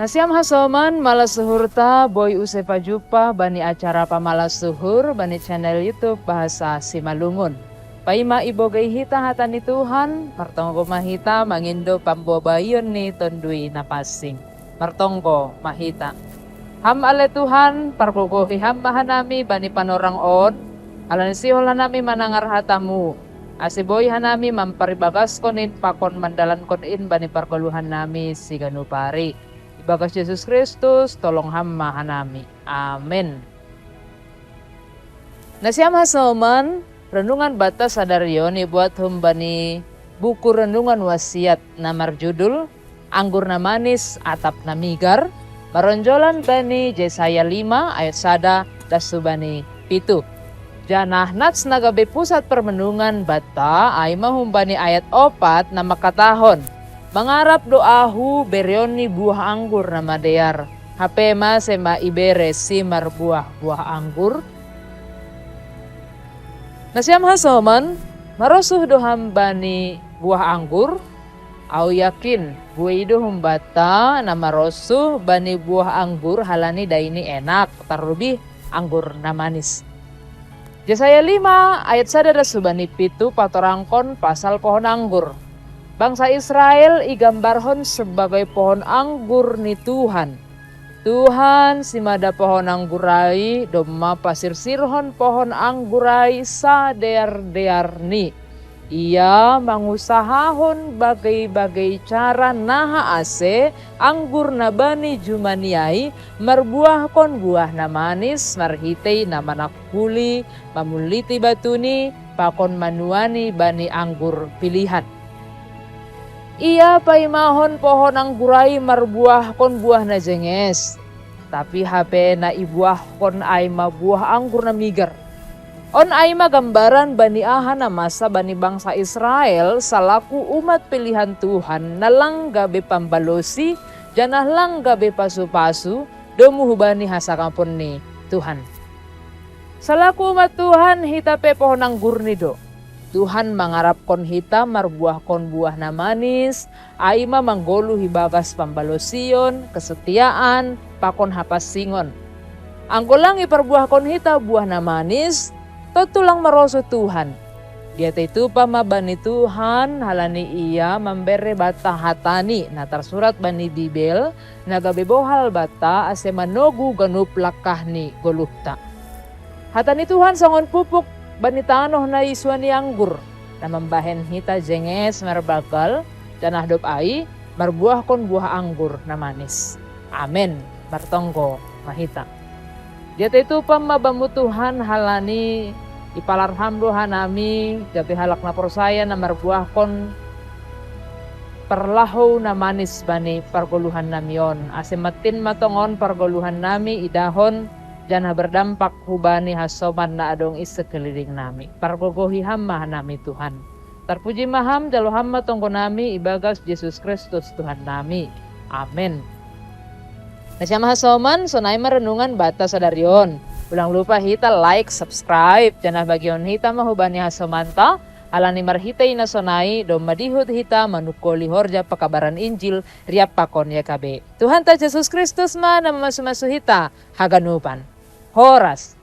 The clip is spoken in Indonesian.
Nasiam hasoman malas suhur ta boy use pajupa bani acara pamalas suhur bani channel YouTube Bahasa Simalungun. Paima ibogay hita hatan ni Tuhan, martongko mahita mangindo pambobayon ni tondui napasing. Martongko mahita. Ham ale Tuhan, parkukuhi ham mahanami bani panorang on, alan sihola nami manangar hatamu. Asiboy hanami mamparibagas konin pakon mandalan konin bani parkoluhan nami si ganupari. Bagas Yesus Kristus, tolong hamba hanami. Amin. Nasiam hasoman, renungan batas sadaryon ibuat humbani buku renungan wasiat namar judul Anggur na manis atap na migar, maronjolan bani Yesaya 5 ayat 1 dasubani 7. Janah nats nagabe pusat permenungan bata ay mahumbani ayat 4 na makatahon. Mangarap doahu beryoni buah anggur na madear. Hapema sema ibere simar buah anggur. Nasiam hasoman, marosuh doham bani buah anggur. Au yakin gue ido humbata na marosuh bani buah anggur halani daini enak. Terlebih anggur na manis. Yesaya 5 ayat 1 subani 7 patorangkon pasal pohon anggur. Bangsa Israel igambarhon sebagai pohon anggur ni Tuhan. Tuhan simada pohon anggurai doma pasir sirhon pohon anggurai sadear-dear ni. Ia mangusahahon bagai-bagai cara naha ase anggur na bani jumaniai marbuahkon buah na manis marhitei na manakuli mamuliti batuni pakon manuani bani anggur pilihan. Ia paimahon pohon anggurai marbuah kon buah na jenges. Tapi hape na ibuah kon ay mabuah anggur na migar. On ay magambaran bani aha na masa bani bangsa Israel salaku umat pilihan Tuhan na langgabe pambalosi janah langgabe pasu-pasu domuh bani hasakampun ni Tuhan. Salaku umat Tuhan hitape pohon anggur ni do. Tuhan mangarapkon hita marbuahkon buah na manis, aima manggolu hibagas pambalosion, kesetiaan, pakon hapasingon. Anggolang iperbuahkon hita buah na manis, totulang maroso Tuhan. Dia itu pamabani Tuhan halani ia membere bata hatani, na tersurat bani Bibel, nagabe bohal bata ase manogu ganup lakahni golukta. Hatani Tuhan sangon pupuk, bani tanoh na iswani anggur na membahen hita jenges marbagal dan ahdop ai marbuah kon buah anggur na manis. Amin. Martonggo mahita. Dia itu pamabamu Tuhan halani ipalarham doha nami gabi halak na persaya na marbuah kon perlahu na manis bani pargoluhan namion. Asematin matongon pargoluhan nami idahon janah berdampak hubani hasoman na adong sekeliling nami. Pargogohi hamma nami Tuhan. Terpuji maham jalo hamma tonggo nami ibagas Yesus Kristus Tuhan nami. Amin. Nasyama hasoman sonai merenungan bata sadaryon. Ulang lupa hita like, subscribe. Janah bagion hita mahubani hasomanta. Alani marhitay na sonai do madihut hita manukoli horja pakabaran Injil riap pakon yakabe. Tuhan ta Yesus Kristus ma na mamasumasu hita haganupan. Horas